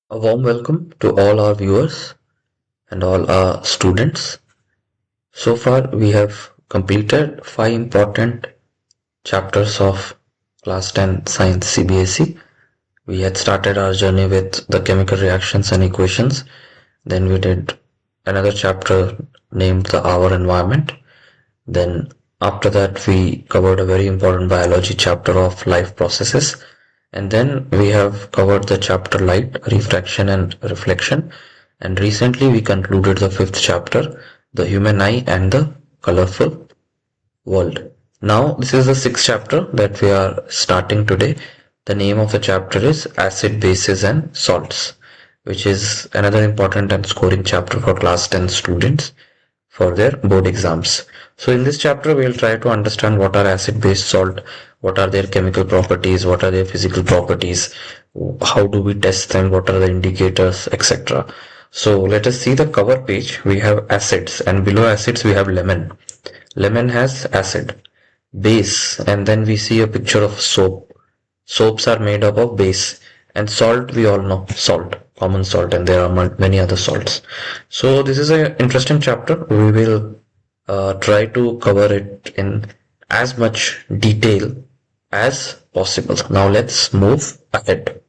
A warm welcome to all our viewers and all our students. So far, we have completed 5 important chapters of Class 10 Science CBSE. We had started our journey with the chemical reactions and equations. Then we did another chapter named the Our Environment. Then after that, we covered a very important biology chapter of life processes. And then we have covered the chapter light, refraction and reflection. And recently we concluded the 5th chapter, the human eye and the colorful world. Now this is the 6th chapter that we are starting today. The name of the chapter is acid, bases and salts, which is another important and scoring chapter for class 10 students for their board exams. So in this chapter, we will try to understand what are acid, base, salt, what are their chemical properties, what are their physical properties, how do we test them, what are the indicators, etc. So let us see the cover page. We have acids, and below acids we have lemon. Lemon has acid, base, and then we see a picture of soap. Soaps are made up of base, and salt we all know, salt, common salt, and there are many other salts. So this is an interesting chapter. We will try to cover it in as much detail as possible. Now let's move ahead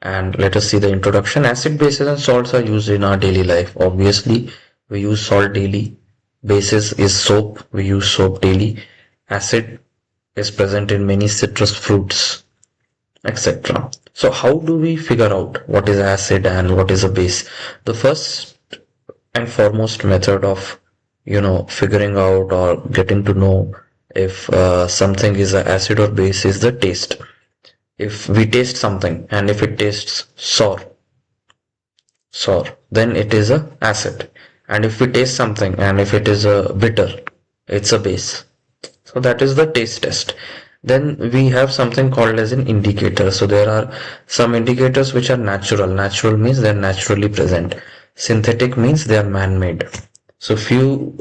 and let us see the introduction. Acid, bases and salts are used in our daily life. Obviously, we use salt daily. Bases is soap. We use soap daily. Acid is present in many citrus fruits, etc. So how do we figure out what is acid and what is a base? The first and foremost method of figuring out or getting to know if something is an acid or base is the taste. If we taste something and if it tastes sour, then it is a acid. And if we taste something and if it is a bitter, it's a base. So that is the taste test. Then we have something called as an indicator. So there are some indicators which are natural. Natural means they're naturally present. Synthetic means they are man-made. So few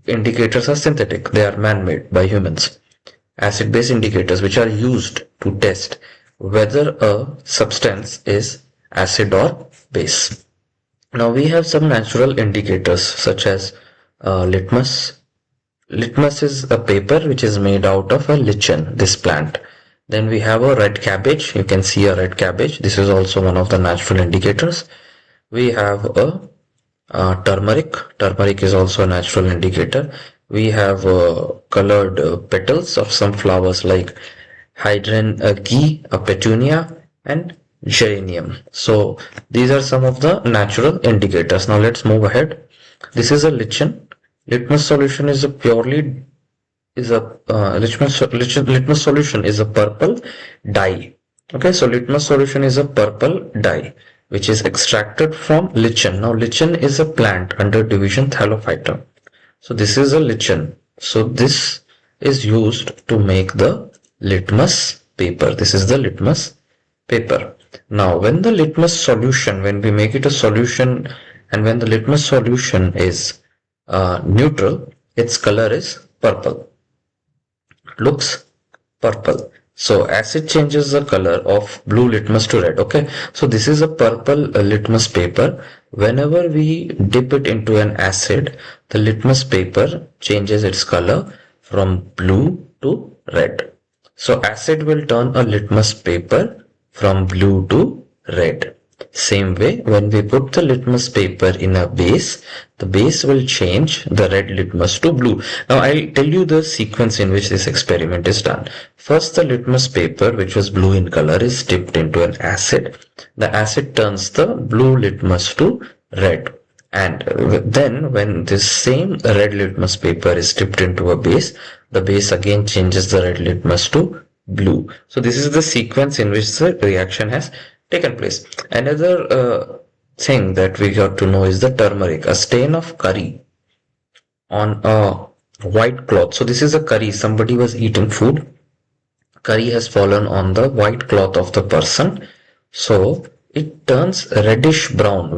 indicators are synthetic. They are man-made by humans. Acid-base indicators which are used to test whether a substance is acid or base. Now we have some natural indicators such as litmus. Litmus is a paper which is made out of a lichen, this plant. Then we have a red cabbage. You can see a red cabbage. This is also one of the natural indicators. We have a turmeric. Turmeric is also a natural indicator. We have colored petals of some flowers like hydrangea, a petunia, and geranium. So these are some of the natural indicators. Now let's move ahead. This is a lichen. Litmus solution is a litmus solution is a purple dye. Okay, so litmus solution is a purple dye which is extracted from lichen. Now lichen is a plant under division Thallophyta. So this is a lichen. So this is used to make the litmus paper. This is the litmus paper. Now when the litmus solution, when we make it a solution and when the litmus solution is neutral, its color is purple. Looks purple. So acid changes the color of blue litmus to red. Okay, so this is a purple litmus paper. Whenever we dip it into an acid, the litmus paper changes its color from blue to red. So acid will turn a litmus paper from blue to red. Same way, when we put the litmus paper in a base, the base will change the red litmus to blue. Now I'll tell you the sequence in which this experiment is done. First, the litmus paper, which was blue in color, is dipped into an acid. The acid turns the blue litmus to red. And then when this same red litmus paper is dipped into a base, the base again changes the red litmus to blue. So this is the sequence in which the reaction has taken place. Another thing that we got to know is the turmeric, a stain of curry on a white cloth. So this is a curry. Somebody was eating food. Curry has fallen on the white cloth of the person. So it turns reddish brown.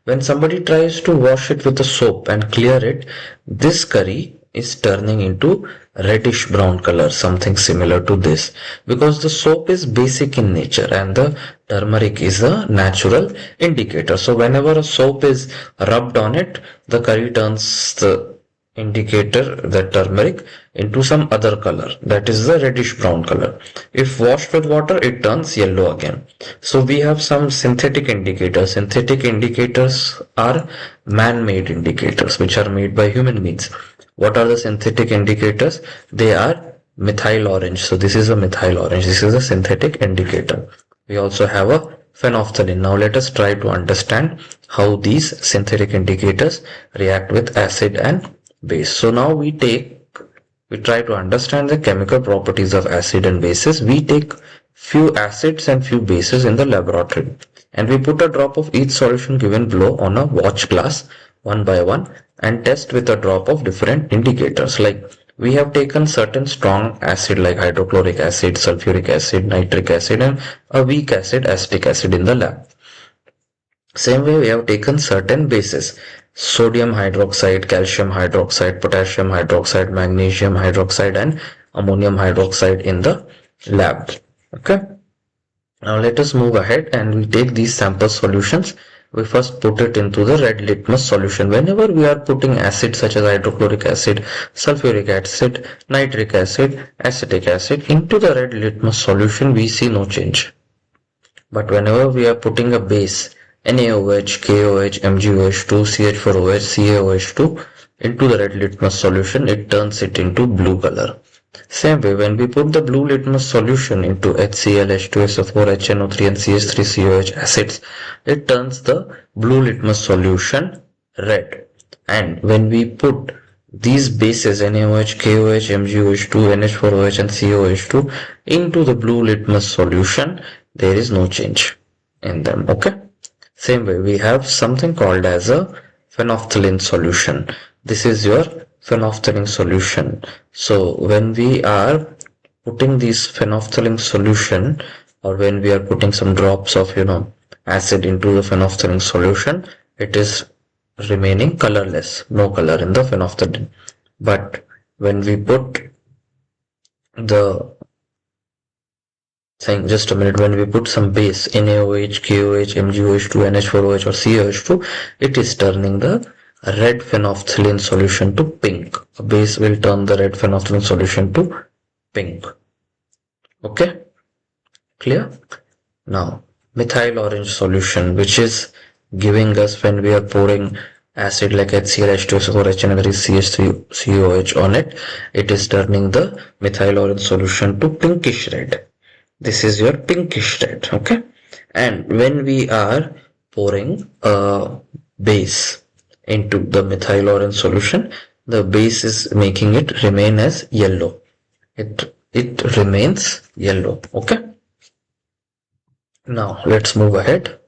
When somebody tries to wash it with a soap and clear it, this curry is turning into reddish brown color, something similar to this, because the soap is basic in nature and the turmeric is a natural indicator. So whenever a soap is rubbed on it, the curry turns the indicator, the turmeric, into some other color, that is the reddish brown color. If washed with water, it turns yellow again. So we have some synthetic indicators. Synthetic indicators are man-made indicators which are made by human beings. What are the synthetic indicators? They are methyl orange. So this is a methyl orange. This is a synthetic indicator. We also have a phenolphthalein. Now let us try to understand how these synthetic indicators react with acid and base. So now we try to understand the chemical properties of acid and bases. We take few acids and few bases in the laboratory and we put a drop of each solution given below on a watch glass one by one and test with a drop of different indicators. Like we have taken certain strong acid like hydrochloric acid, sulfuric acid, nitric acid and a weak acid, acetic acid in the lab. Same way we have taken certain bases, sodium hydroxide, calcium hydroxide, potassium hydroxide, magnesium hydroxide and ammonium hydroxide in the lab. Okay. Now let us move ahead and we take these sample solutions. We first put it into the red litmus solution. Whenever we are putting acid such as hydrochloric acid, sulfuric acid, nitric acid, acetic acid into the red litmus solution, we see no change. But whenever we are putting a base, NaOH, KOH, MgOH2, CH4OH, CaOH2 into the red litmus solution, it turns it into blue color. Same way, when we put the blue litmus solution into HCl, H2SO4, HNO3 and CH3COH acids, it turns the blue litmus solution red. And when we put these bases NaOH, KOH, MgOH2, NH4OH and COH2 into the blue litmus solution, there is no change in them. Okay. Same way, we have something called as a phenolphthalein solution. This is your phenolphthalein solution. So when we are putting this phenolphthalein solution or when we are putting some drops of acid into the phenolphthalein solution, it is remaining colorless, no color in the phenolphthalein. But when we put the just a minute, when we put some base NaOH, KOH, MgOH2, NH4OH or COH2, it is turning the red phenolphthalein solution to pink. A base will turn the red phenolphthalein solution to pink. Okay, clear? Now methyl orange solution, which is giving us when we are pouring acid like HCl, H2SO4, HNO3, CH3COH on it, it is turning the methyl orange solution to pinkish red. This is your pinkish red. Okay. And when we are pouring a base into the methyl orange solution, the base is making it remain as yellow. It remains yellow. Okay. Now let's move ahead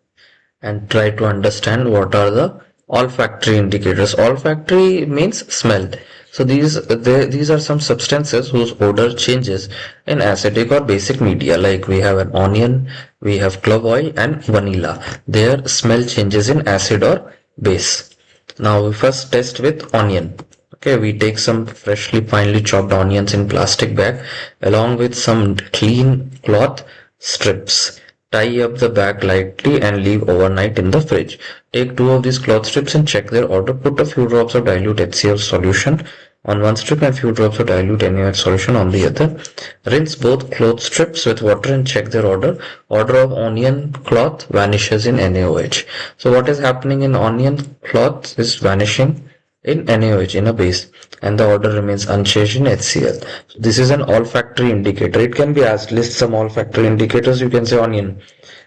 and try to understand what are the olfactory indicators. Olfactory means smell. So these are some substances whose odor changes in acidic or basic media. Like we have an onion, we have clove oil and vanilla. Their smell changes in acid or base. Now we first test with onion. Okay, we take some freshly finely chopped onions in plastic bag along with some clean cloth strips. Tie up the bag lightly and leave overnight in the fridge. Take 2 of these cloth strips and check their odor. Put a few drops of dilute HCl solution on one strip and few drops of dilute NaOH solution on the other. Rinse both cloth strips with water and check their odor. Odor of onion cloth vanishes in NaOH. So what is happening in onion cloth is vanishing in NaOH in a base and the odor remains unchanged in HCl. So this is an olfactory indicator. It can be asked, list some olfactory indicators. You can say onion,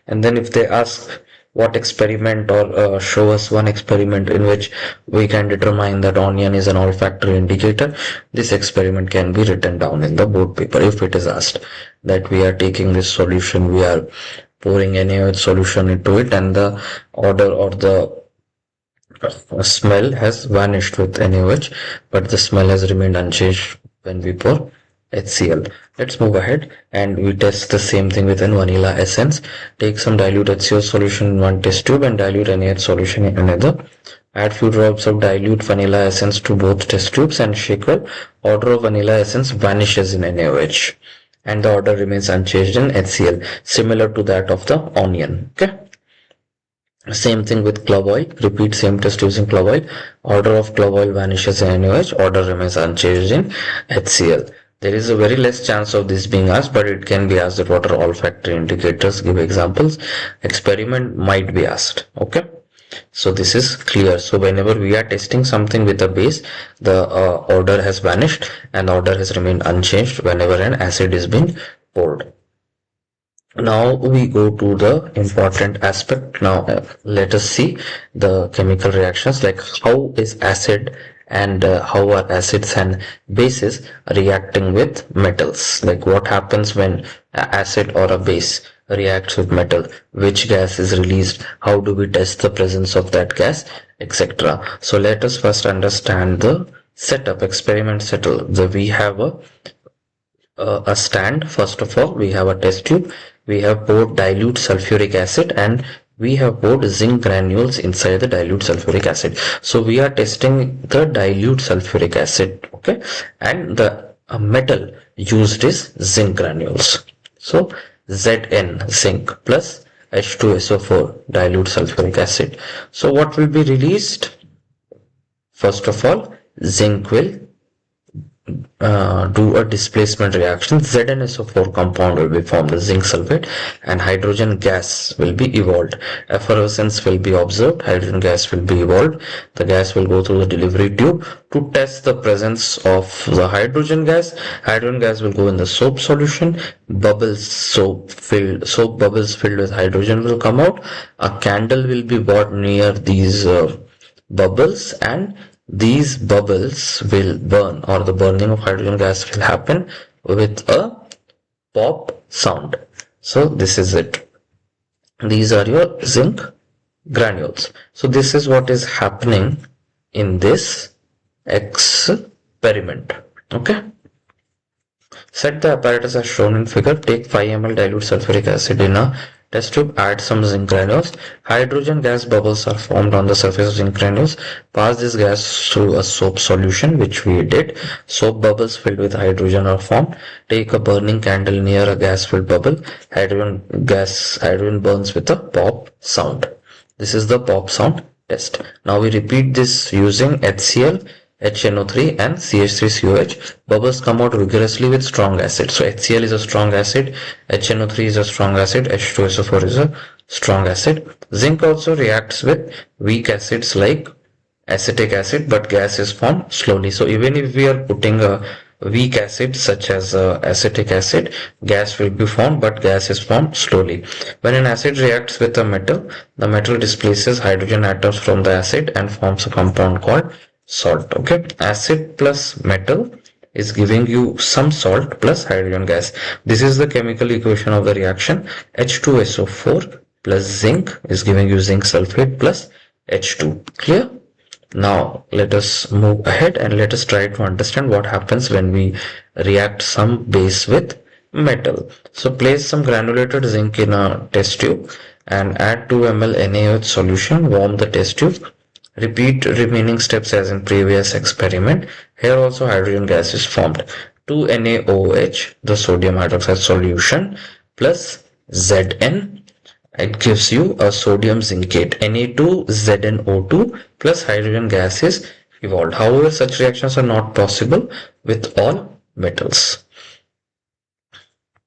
and then if they ask what experiment or show us one experiment in which we can determine that onion is an olfactory indicator, this experiment can be written down in the board paper. If it is asked that we are taking this solution, we are pouring NaOH solution into it and the odor or the smell has vanished with NaOH, but the smell has remained unchanged when we pour HCl. Let's move ahead and we test the same thing with an vanilla essence. Take some dilute HCl solution in one test tube and dilute NaOH solution in another Add few drops of dilute vanilla essence to both test tubes and shake well. Odor of vanilla essence vanishes in NaOH and the odor remains unchanged in HCl, similar to that of the onion. Okay. Same thing with clove oil. Repeat same test using clove oil. Odor of clove oil vanishes in NaOH. Odor remains unchanged in HCl. There is a very less chance of this being asked, but it can be asked that what are olfactory indicators. Give examples. Experiment might be asked. Okay. So this is clear. So whenever we are testing something with a base, the odor has vanished and the odor has remained unchanged whenever an acid is being poured. Now we go to the important aspect. Now let us see the chemical reactions, like how is acid and how are acids and bases reacting with metals. Like what happens when an acid or a base reacts with metal, which gas is released, how do we test the presence of that gas, etc. So let us first understand the setup, experiment setup. We have a stand. First of all, we have a test tube. We have poured dilute sulfuric acid and we have poured zinc granules inside the dilute sulfuric acid. So we are testing the dilute sulfuric acid, okay, and the metal used is zinc granules. So Zn, zinc, plus H2SO4, dilute sulfuric acid. So what will be released? First of all, zinc will do a displacement reaction. ZnSO4 compound will be formed, zinc sulfate, and hydrogen gas will be evolved. Effervescence will be observed, hydrogen gas will be evolved. The gas will go through the delivery tube to test the presence of the hydrogen gas. Hydrogen gas will go in the soap solution. Soap bubbles filled with hydrogen will come out. A candle will be brought near these bubbles, and these bubbles will burn, or the burning of hydrogen gas will happen with a pop sound. So this is it. These are your zinc granules. So this is what is happening in this experiment. Okay. Set the apparatus as shown in figure. Take 5 ml dilute sulfuric acid in a test tube, add some zinc granules. Hydrogen gas bubbles are formed on the surface of zinc granules. Pass this gas through a soap solution, which we did. Soap bubbles filled with hydrogen are formed. Take a burning candle near a gas-filled bubble. Hydrogen burns with a pop sound. This is the pop sound test. Now we repeat this using HCl, HNO3 and CH3COH. Bubbles come out vigorously with strong acid. So HCl is a strong acid, HNO3 is a strong acid, H2SO4 is a strong acid. Zinc also reacts with weak acids like acetic acid, but gas is formed slowly. So even if we are putting a weak acid such as acetic acid, gas will be formed, but gas is formed slowly. When an acid reacts with a metal, the metal displaces hydrogen atoms from the acid and forms a compound called salt. Okay, acid plus metal is giving you some salt plus hydrogen gas. This is the chemical equation of the reaction. H2SO4 plus zinc is giving you zinc sulfate plus H2. Clear? Now let us move ahead and let us try to understand what happens when we react some base with metal. So place some granulated zinc in a test tube and add 2 ml NaOH solution. Warm the test tube. Repeat remaining steps as in previous experiment. Here also hydrogen gas is formed. 2 NaOH, the sodium hydroxide solution, plus Zn. It gives you a sodium zincate. Na2ZnO2 plus hydrogen gas is evolved. However, such reactions are not possible with all metals.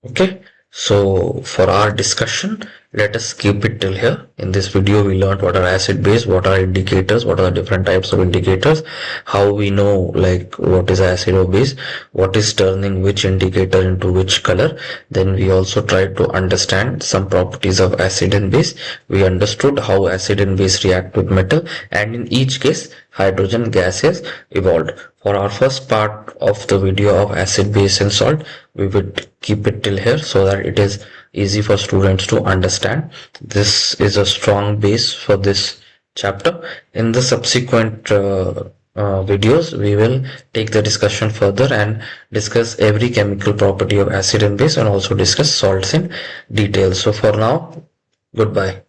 Okay. So for our discussion, let us keep it till here. In this video, we learned what are acid base, what are indicators, what are the different types of indicators, how we know like what is acid or base, what is turning which indicator into which color. Then we also tried to understand some properties of acid and base. We understood how acid and base react with metal, and in each case hydrogen gas is evolved. For our first part of the video of acid, base and salt, we would keep it till here so that it is easy for students to understand. This is a strong base for this chapter. In the subsequent videos, we will take the discussion further and discuss every chemical property of acid and base, and also discuss salts in detail. So for now, goodbye.